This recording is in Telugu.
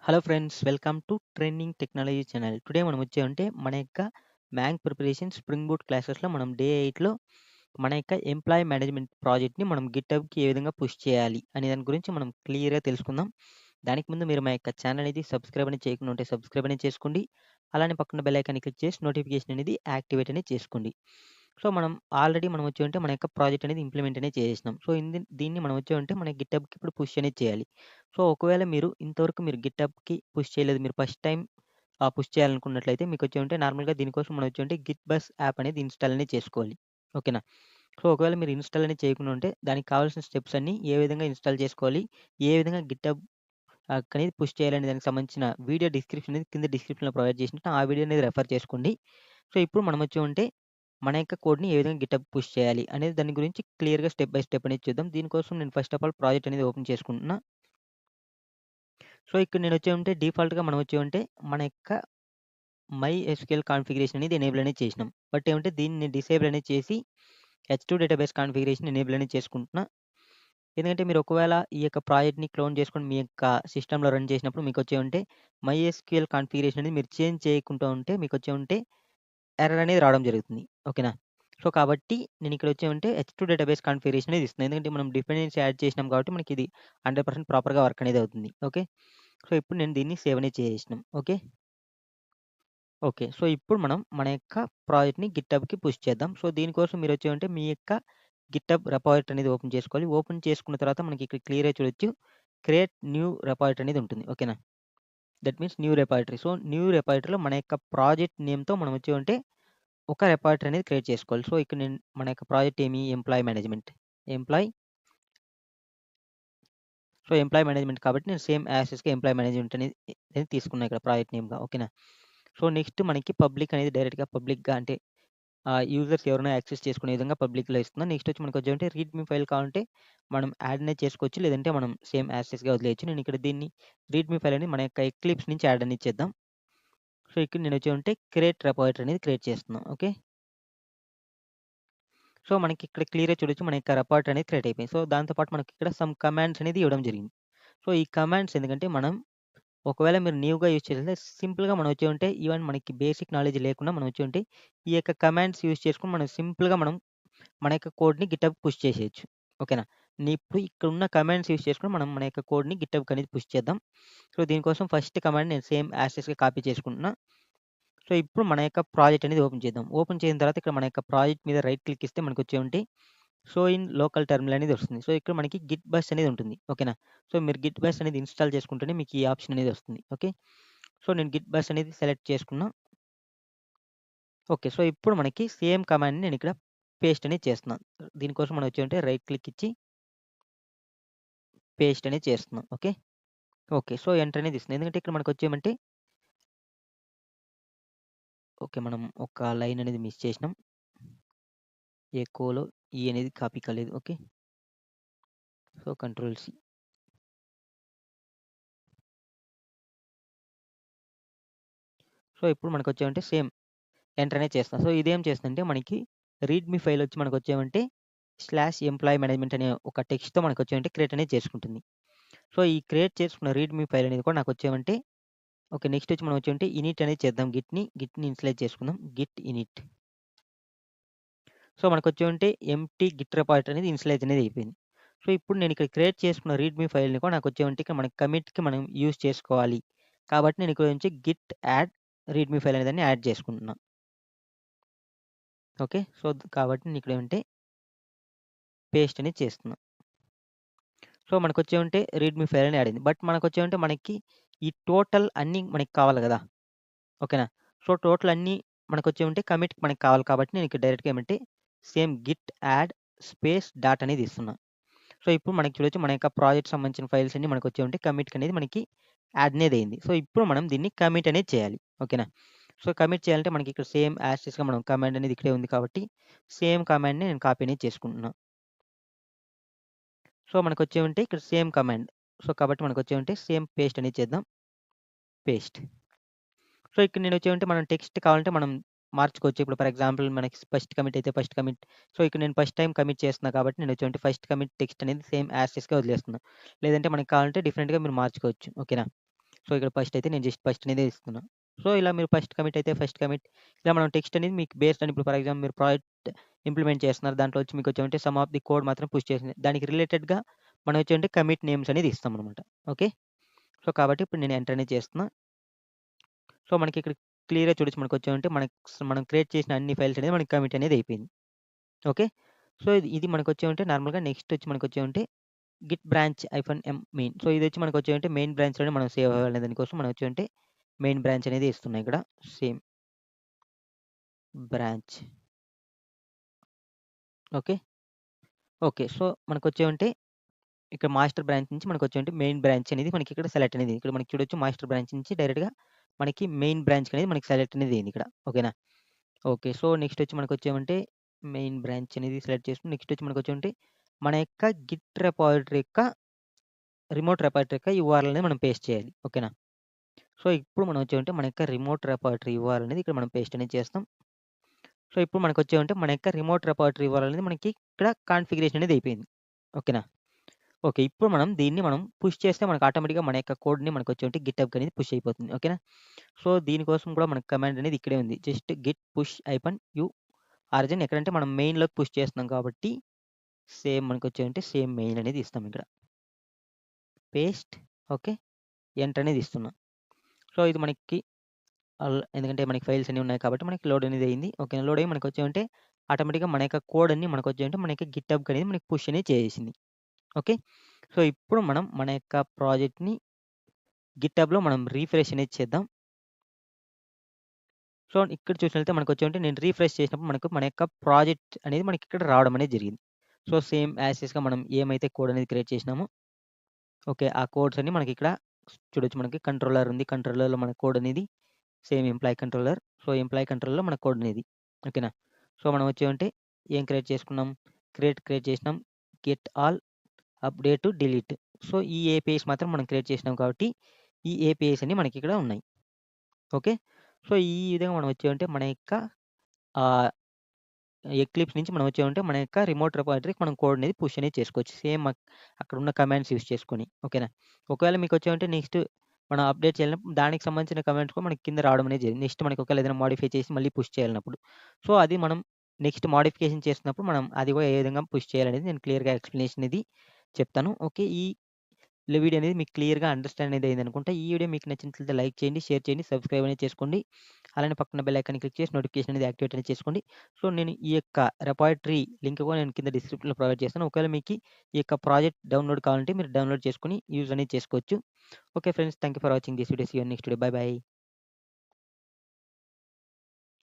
Hello friends, welcome to trending technology channel. Today మనం వచ్చామంటే మన యొక్క మ్యాంక్ ప్రిపరేషన్ స్ప్రింగ్ బూట్ క్లాసెస్లో మనం డే 8లో మన యొక్క ఎంప్లాయీ మేనేజ్మెంట్ ప్రాజెక్ట్ని మనం గిట్హబ్కి ఏ విధంగా పుష్ చేయాలి అనే దాని గురించి మనం క్లియర్గా తెలుసుకుందాం. దానికి ముందు మీరు మా యొక్క ఛానల్ అనేది సబ్స్క్రైబ్ అనేది చేయకుండా ఉంటే సబ్స్క్రైబ్ అనేది చేసుకోండి. అలానే పక్కన బెల్ ఐకాన్ క్లిక్ చేసి నోటిఫికేషన్ అనేది యాక్టివేట్ అనేది చేసుకోండి. సో మనం ఆల్రెడీ మనం వచ్చామంటే మన యొక్క ప్రాజెక్ట్ అనేది ఇంప్లిమెంట్ అనేది చేసేసినాం. సో దీన్ని మనం వచ్చామంటే మన గిట్హబ్కి ఇప్పుడు పుష్ అనేది చేయాలి. సో ఒకవేళ మీరు ఇంతవరకు మీరు గిట్‌హబ్‌కి పుష్ చేయలేదు. మీరు ఫస్ట్ టైమ్ పుష్ చేయాలనుకున్నట్లయితే మీకొచ్చేమంటే నార్మల్‌గా దీనికోసం మనం వచ్చేమంటే గిట్ బస్ యాప్ అనేది ఇన్‌స్టాల్ అనేది చేసుకోవాలి. ఓకేనా? సో ఒకవేళ మీరు ఇన్‌స్టాల్ అనేది చేయకుండా ఉంటే దానికి కావాల్సిన స్టెప్స్ అన్నీ ఏ విధంగా ఇన్‌స్టాల్ చేసుకోవాలి, ఏ విధంగా గిట్‌హబ్ అనేది పుష్ చేయాలనే దానికి సంబంధించిన వీడియో డిస్క్రిప్షన్ అనేది కింద డిస్క్రిప్షన్‌లో ప్రొవైడ్ చేసినట్టు ఆ వీడియో అనేది రెఫర్ చేసుకోండి. సో ఇప్పుడు మనం వచ్చామంటే మన యొక్క కోడ్‌ని ఏ విధంగా గిట్‌హబ్ పుష్ చేయాలి అనేది దాని గురించి క్లియర్‌గా స్టెప్ బై స్టెప్ అనేది చూద్దాం. దీనికోసం నేను ఫస్ట్ ఆఫ్ ఆల్ ప్రాజెక్ట్ అనేది ఓపెన్ చేసుకుంటున్నా. సో ఇక్కడ నేనొచ్చేమంటే డిఫాల్ట్‌గా మనం వచ్చేమంటే మన యొక్క మై ఎస్‌క్యూఎల్ కాన్ఫిగరేషన్ అనేది ఎనేబుల్ అనేది చేసినాం. బట్ ఏమంటే దీన్ని డిసేబుల్ అనేది చేసి హెచ్2 డేటాబేస్ కాన్ఫిగరేషన్ ఎనేబుల్ అనేది చేసుకుంటున్నా. ఎందుకంటే మీరు ఒకవేళ ఈ యొక్క ప్రాజెక్ట్‌ని క్లోన్ చేసుకొని మీ యొక్క సిస్టమ్‌లో రన్ చేసినప్పుడు మీకొచ్చేమంటే మై ఎస్‌క్యూఎల్ కాన్ఫిగరేషన్ అనేది మీరు చేంజ్ చేయకుండా ఉంటే మీకొచ్చేమంటే ఎర్రర్ అనేది రావడం జరుగుతుంది. ఓకేనా? సో కాబట్టి నేను ఇక్కడ వచ్చేమంటే హెచ్2 డేటాబేస్ కాన్ఫిగరేషన్ అనేది ఇస్తున్నాను. ఎందుకంటే మనం డిపెండెన్సీ యాడ్ చేసినాం కాబట్టి మనకిది 100% ప్రాపర్‌గా వర్క్ అనేది అవుతుంది. ఓకే. సో ఇప్పుడు నేను దీన్ని సేవ్ అనేది చేసేసినాం. ఓకే. ఓకే. సో ఇప్పుడు మనం మన యొక్క ప్రాజెక్ట్‌ని గిట్‌హబ్‌కి పుష్ చేద్దాం. సో దీనికోసం మీరొచ్చేమంటే మీ యొక్క గిట్‌హబ్ రిపాజిటరీ అనేది ఓపెన్ చేసుకోవాలి. ఓపెన్ చేసుకున్న తర్వాత మనకి ఇక్కడ క్లియర్‌గా చూడొచ్చు. క్రియేట్ న్యూ రిపాజిటరీ అనేది ఉంటుంది. ఓకేనా? That means new repository. So new రిపాజిటరీలో మన యొక్క ప్రాజెక్ట్ నేమ్‌తో మనం వచ్చేమంటే ఒక రిపాజిటరీ అనేది క్రియేట్ చేసుకోవాలి. సో ఇక్కడ నేను మన యొక్క ప్రాజెక్ట్ ఏమి employee management. Employee so employee management కాబట్టి నేను సేమ్ యాజ్ టీజ్‌గా ఎంప్లాయీ మేనేజ్మెంట్ అనేది తీసుకున్నా ఇక్కడ ప్రాజెక్ట్ నేమ్‌గా. ఓకేనా? సో నెక్స్ట్ మనకి పబ్లిక్ అనేది డైరెక్ట్‌గా పబ్లిక్‌గా అంటే యూజర్స్ ఎవరైనా యాక్సెస్ చేసుకునే విధంగా పబ్లిక్‌లో ఇస్తున్నాను. నెక్స్ట్ వచ్చి మనకొచ్చేమంటే రీడ్‌మీ ఫైల్ కావాలంటే మనం యాడ్ అనేది చేసుకోవచ్చు. లేదంటే మనం సేమ్ యాజ్ టీజ్‌గా వదిలేయచ్చు. నేను ఇక్కడ దీన్ని రీడ్‌మీ ఫైల్ అని మన యొక్క ఎక్లిప్స్ నుంచి యాడ్ అనేది చేద్దాం. సో ఇక్కడ నేను వచ్చేమంటే క్రియేట్ రిపాజిటరీ అనేది క్రియేట్ చేస్తున్నా. ఓకే. సో మనకి ఇక్కడ క్లియర్‌గా చూడొచ్చు మన యొక్క రిపాజిటరీ అనేది క్రియేట్ అయిపోయింది. సో దాంతో పాటు మనకి ఇక్కడ సమ్ కమాండ్స్ అనేది ఇవ్వడం జరిగింది. సో ఈ కమాండ్స్ ఎందుకంటే మనం ఒకవేళ మీరు న్యూగా యూజ్ చేస్తే సింపుల్‌గా మనం వచ్చేమంటే ఈవెన్ మనకి బేసిక్ నాలెడ్జ్ లేకుండా మనం వచ్చేమంటే ఈ యొక్క కమాండ్స్ యూజ్ చేసుకొని మనం సింపుల్‌గా మనం మన యొక్క కోడ్‌ని గిట్‌హబ్‌కి పుష్ చేసేయొచ్చు. ఓకేనా? ఇప్పుడు ఇక్కడ ఉన్న కమాండ్స్ యూజ్ చేసుకొని మనం మన యొక్క కోడ్‌ని గిట్‌హబ్‌కి అనేది పుష్ చేద్దాం. సో దీనికోసం ఫస్ట్ కమాండ్ నేను సేమ్ యాజ్ టీజ్‌గా కాపీ చేసుకుంటున్నా. సో ఇప్పుడు మన యొక్క ప్రాజెక్ట్ అనేది ఓపెన్ చేద్దాం. ఓపెన్ చేసిన తర్వాత ఇక్కడ మన యొక్క ప్రాజెక్ట్ మీద రైట్ క్లిక్ ఇస్తే మనకొచ్చేమంటే షో ఇన్ లోకల్ టెర్మినల్ అనేది వస్తుంది. సో ఇక్కడ మనకి గిట్ బస్ అనేది ఉంటుంది. ఓకేనా? సో మీరు గిట్ బస్ అనేది ఇన్‌స్టాల్ చేసుకుంటేనే మీకు ఈ ఆప్షన్ అనేది వస్తుంది. ఓకే. సో నేను గిట్ బస్ అనేది సెలెక్ట్ చేసుకున్నా. ఓకే. సో ఇప్పుడు మనకి సేమ్ కమాండ్‌ని నేను ఇక్కడ పేస్ట్ అనేది చేస్తున్నాను. దీనికోసం మనం వచ్చేమంటే రైట్ క్లిక్ ఇచ్చి పేస్ట్ అనేది చేస్తున్నాం. ఓకే. ఓకే. సో ఎంటర్ అనేది ఇస్తుంది. ఎందుకంటే ఇక్కడ మనకొచ్చేమంటే ఓకే. మనం ఒక లైన్ అనేది మిస్ చేసినాం. ఎకోలో ఈ అనేది కాపీ కాలేదు. Okay. So control C. So ఇప్పుడు మనకొచ్చేమంటే సేమ్ ఎంటర్ అనేది చేస్తాం. సో ఇదేం చేస్తుందంటే మనకి రీడ్‌మీ ఫైల్ వచ్చి మనకొచ్చేమంటే స్లాష్ ఎంప్లాయీ మేనేజ్మెంట్ అనే ఒక టెక్స్ట్‌తో మనకొచ్చేమంటే క్రియేట్ అనేది చేసుకుంటుంది. సో ఈ క్రియేట్ చేసుకున్న రీడ్‌మీ ఫైల్ అనేది కూడా నాకొచ్చేమంటే ఓకే. నెక్స్ట్ వచ్చి మనం వచ్చేమంటే ఇనిట్ అనేది చేద్దాం. గిట్‌ని ఇనిషియలైజ్ చేసుకుందాం. Git init. సో మనకొచ్చేమంటే ఎంప్టీ గిట్ రిపాజిటరీ అనేది ఇనిషియలైజ్ అనేది అయిపోయింది. సో ఇప్పుడు నేను ఇక్కడ క్రియేట్ చేసుకున్న రీడ్‌మీ ఫైల్‌ని కూడా నాకొచ్చేమంటే ఇక్కడ మనకి కమిట్‌కి మనం యూజ్ చేసుకోవాలి. కాబట్టి నేను ఇక్కడ నుంచి గిట్ యాడ్ రీడ్‌మీ ఫైల్ అనే దాన్ని యాడ్ చేసుకుంటున్నా. ఓకే. సో కాబట్టి నేను ఇక్కడేమంటే పేస్ట్ అనేది చేస్తున్నా. సో మనకొచ్చేమంటే రీడ్‌మీ ఫైల్ అని యాడ్ అయింది. బట్ మనకొచ్చేమంటే మనకి ఈ టోటల్ అన్నీ మనకి కావాలి గదా! ఓకేనా? సో టోటల్ అన్నీ మనకొచ్చేమంటే కమిట్‌కి మనకి కావాలి కాబట్టి నేను ఇక్కడ డైరెక్ట్‌గా ఏమంటే same Git add space dot అనేది ఇస్తున్నా. సో ఇప్పుడు మనకి చూడొచ్చు మన యొక్క ప్రాజెక్ట్ సంబంధించిన ఫైల్స్ అన్నీ మనకొచ్చేమంటే కమిట్‌కి అనేది మనకి యాడ్ అనేది అయింది. సో ఇప్పుడు మనం దీన్ని కమిట్ అనేది చేయాలి. ఓకేనా? సో కమిట్ చేయాలంటే మనకి ఇక్కడ సేమ్ యాజ్ టీజ్‌గా మనం కమాండ్ అనేది ఇక్కడే ఉంది కాబట్టి సేమ్ కమాండ్‌ని నేను కాపీ అనేది చేసుకుంటున్నా. సో మనకొచ్చేమంటే ఇక్కడ సేమ్ కమాండ్. సో కాబట్టి మనకొచ్చేమంటే సేమ్ పేస్ట్ అనేది చేద్దాం. పేస్ట్. సో ఇక్కడ నేనొచ్చేమంటే మనం టెక్స్ట్ కావాలంటే మనం మార్చుకోవచ్చు. ఇప్పుడు ఫర్ ఎగ్జాంపుల్ మనకి ఫస్ట్ కమిట్ అయితే ఫస్ట్ కమిట్. సో ఇక్కడ నేను ఫస్ట్ టైమ్ కమిట్ చేస్తున్నా కాబట్టి నేనొచ్చేమంటే ఫస్ట్ కమిట్ టెక్స్ట్ అనేది సేమ్ యాజ్ టీజ్‌గా వదిలేస్తున్నా. లేదంటే మనకి కావాలంటే డిఫరెంట్‌గా మీరు మార్చుకోవచ్చు. ఓకేనా? సో, ఇక్కడ ఫస్ట్ అయితే నేను జస్ట్ ఫస్ట్ అనేది ఇస్తున్నా. సో, ఇలా మీరు ఫస్ట్ కమిట్ అయితే ఫస్ట్ కమిట్ ఇలా మనం టెక్స్ట్ అనేది మీకు బేస్డ్ అని ఇప్పుడు ఫర్ ఎగ్జాంపుల్ మీరు ప్రాజెక్ట్ ఇంప్లిమెంట్ చేస్తున్నారు. దాంట్లో వచ్చి మీకు వచ్చేమంటే సమ్ ఆఫ్ ది కోడ్ మాత్రం పుష్ చేసింది. దానికి రిలేటెడ్‌గా మనం వచ్చేమంటే కమిట్ నేమ్స్ అనేది ఇస్తామనమాట. ఓకే. సో, కాబట్టి ఇప్పుడు నేను ఎంటర్ అనేది చేస్తున్నా. సో, మనకి ఇక్కడ క్లియర్‌గా చూడొచ్చు మనకొచ్చేమంటే మనం క్రియేట్ చేసిన అన్ని ఫైల్స్ అనేది మనకి కమిట్ అనేది అయిపోయింది. ఓకే. సో, ఇది మనకొచ్చేమంటే నార్మల్‌గా నెక్స్ట్ వచ్చి మనకొచ్చేమంటే git branch -m main. So, ఇదొచ్చి మనకొచ్చేమంటే మెయిన్ బ్రాంచ్‌లోనే మనం సేవ్ అవ్వాలనే దానికోసం మనం వచ్చేమంటే మెయిన్ బ్రాంచ్ అనేది ఇస్తున్నా ఇక్కడ. Same branch. Okay. Okay. So, మనకొచ్చేమంటే ఇక్కడ మాస్టర్ బ్రాంచ్ నుంచి మనకొచ్చేమంటే మెయిన్ బ్రాంచ్ అనేది మనకి ఇక్కడ సెలెక్ట్ అనేది. ఇక్కడ మనకి చూడొచ్చు మాస్టర్ బ్రాంచ్ నుంచి డైరెక్ట్‌గా మనకి మెయిన్ బ్రాంచ్ అనేది మనకి సెలెక్ట్ అనేది అయింది ఇక్కడ. ఓకేనా? ఓకే. సో, నెక్స్ట్ వచ్చి మనకొచ్చేమంటే మెయిన్ బ్రాంచ్ అనేది సెలెక్ట్ చేసుకొని నెక్స్ట్ వచ్చి మనకొచ్చేమంటే మన యొక్క గిట్ రిపాజిటరీ యొక్క రిమోట్ రిపాజిటరీ యొక్క యూఆర్ఎల్ అనేది మనం పేస్ట్ చేయాలి. ఓకేనా? సో, ఇప్పుడు మనం వచ్చేమంటే మన యొక్క రిమోట్ రిపాజిటరీ యూఆర్ఎల్ అనేది ఇక్కడ మనం పేస్ట్ అనేది చేస్తాం. సో, ఇప్పుడు మనకొచ్చేమంటే మన యొక్క రిమోట్ రిపాజిటరీ యూఆర్ఎల్ అనేది మనకి ఇక్కడ కాన్ఫిగరేషన్ అనేది అయిపోయింది. ఓకేనా? ఓకే. ఇప్పుడు దీన్ని మనం పుష్ చేస్తే మనకు ఆటోమేటిక్‌గా మన యొక్క కోడ్‌ని మనకొచ్చేమంటే గిట్‌హబ్‌కి అనేది పుష్ అయిపోతుంది. ఓకేనా? సో, దీనికోసం కూడా మనకు కమాండ్ అనేది ఇక్కడే ఉంది. Just Git push -u origin ఎక్కడంటే మనం మెయిన్‌లోకి పుష్ చేస్తున్నాం కాబట్టి సేమ్ మనకొచ్చేమంటే సేమ్ మెయిన్ అనేది ఇస్తాం ఇక్కడ. పేస్ట్. ఓకే. ఎంటర్ అనేది ఇస్తున్నా. సో, ఇది మనకి ఎందుకంటే మనకి ఫైల్స్ అన్నీ ఉన్నాయి కాబట్టి మనకి లోడ్ అనేది అయింది. ఓకే. లోడ్ అయ్యి మనకొచ్చేమంటే ఆటోమేటిక్‌గా మన యొక్క కోడ్ అన్నీ మనకొచ్చేమంటే మన యొక్క గిట్‌హబ్‌కి అనేది మనకి పుష్ అనేది చేసేసింది. ఓకే. సో, ఇప్పుడు మనం మన యొక్క ప్రాజెక్ట్‌ని గిట్‌హబ్‌లో మనం రిఫ్రెష్ అనేది చేద్దాం. సో, ఇక్కడ చూసినట్లయితే మనకొచ్చేమంటే నేను రిఫ్రెష్ చేసినప్పుడు మనకు మన యొక్క ప్రాజెక్ట్ అనేది మనకి ఇక్కడ రావడం అనేది జరిగింది. సో, సేమ్ యాజ్ టీజ్‌గా మనం ఏమైతే కోడ్ అనేది క్రియేట్ చేసినామో ఓకే. ఆ కోడ్స్ అన్నీ మనకిక్కడ చూడొచ్చు. మనకి కంట్రోలర్ ఉంది. కంట్రోలర్‌లో మన కోడ్ అనేది same employee controller. So, employee కంట్రోలర్‌లో మన కోడ్ అనేది. ఓకేనా? సో, మనం వచ్చేమంటే ఏం క్రియేట్ చేసుకున్నాం? క్రియేట్ చేసినాం. Get all, update, delete. So, ఈ ఏపీఐస్ మాత్రం మనం క్రియేట్ చేసినాం కాబట్టి ఈ ఏపీఐస్ అన్నీ మనకిక్కడ ఉన్నాయి. ఓకే. సో, ఈ విధంగా మనం వచ్చేమంటే మన యొక్క ఆహ్, ఎక్లిప్స్ నుంచి మనం వచ్చామంటే మన యొక్క రిమోట్ రిపాజిటరీకి మనం కోడ్ అనేది పుష్ అనేది చేసుకోవచ్చు. సేమ్ అక్కడ ఉన్న కమాండ్స్ యూజ్ చేసుకొని. ఓకేనా? ఒకవేళ మీకు వచ్చామంటే నెక్స్ట్ మనం అప్డేట్ చేయాలన్నప్పుడు దానికి సంబంధించిన కమాండ్స్ కూడా మనకి కింద రావడం అనేది జరిగింది. నెక్స్ట్ మనకి ఒకవేళ ఏదైనా మోడిఫై చేసి మళ్ళీ పుష్ చేయాలన్నప్పుడు. సో, అది మనం నెక్స్ట్ మోడిఫికేషన్ చేస్తున్నప్పుడు మనం అది కూడా ఏ విధంగా పుష్ చేయాలనేది నేను క్లియర్‌గా ఎక్స్‌ప్లనేషన్ అనేది చెప్తాను. ఓకే. ఈ వీడియో అనేది మీకు క్లియర్‌గా అండర్‌స్టాండ్ అనేది అయిందనుకుంటా. ఈ వీడియో మీకు నచ్చినట్లయితే లైక్ చేయండి, షేర్ చేయండి, సబ్స్క్రైబ్ అనేది చేసుకోండి. అలానే పక్కన బెల్ ఐకాన్ క్లిక్ చేసి నోటిఫికేషన్ అనేది యాక్టివేట్ అనేది చేసుకోండి. సో, నేను ఈ యొక్క రిపాజిటరీ లింక్ కూడా నేను కింద డిస్క్రిప్షన్‌లో ప్రొవైడ్ చేస్తాను. ఒకవేళ మీకు ఈ యొక్క ప్రాజెక్ట్ డౌన్‌లోడ్ కావాలంటే మీరు డౌన్‌లోడ్ చేసుకొని యూజ్ అనేది చేసుకోవచ్చు. Okay friends. Thank you for watching this video. See you next video. Bye by.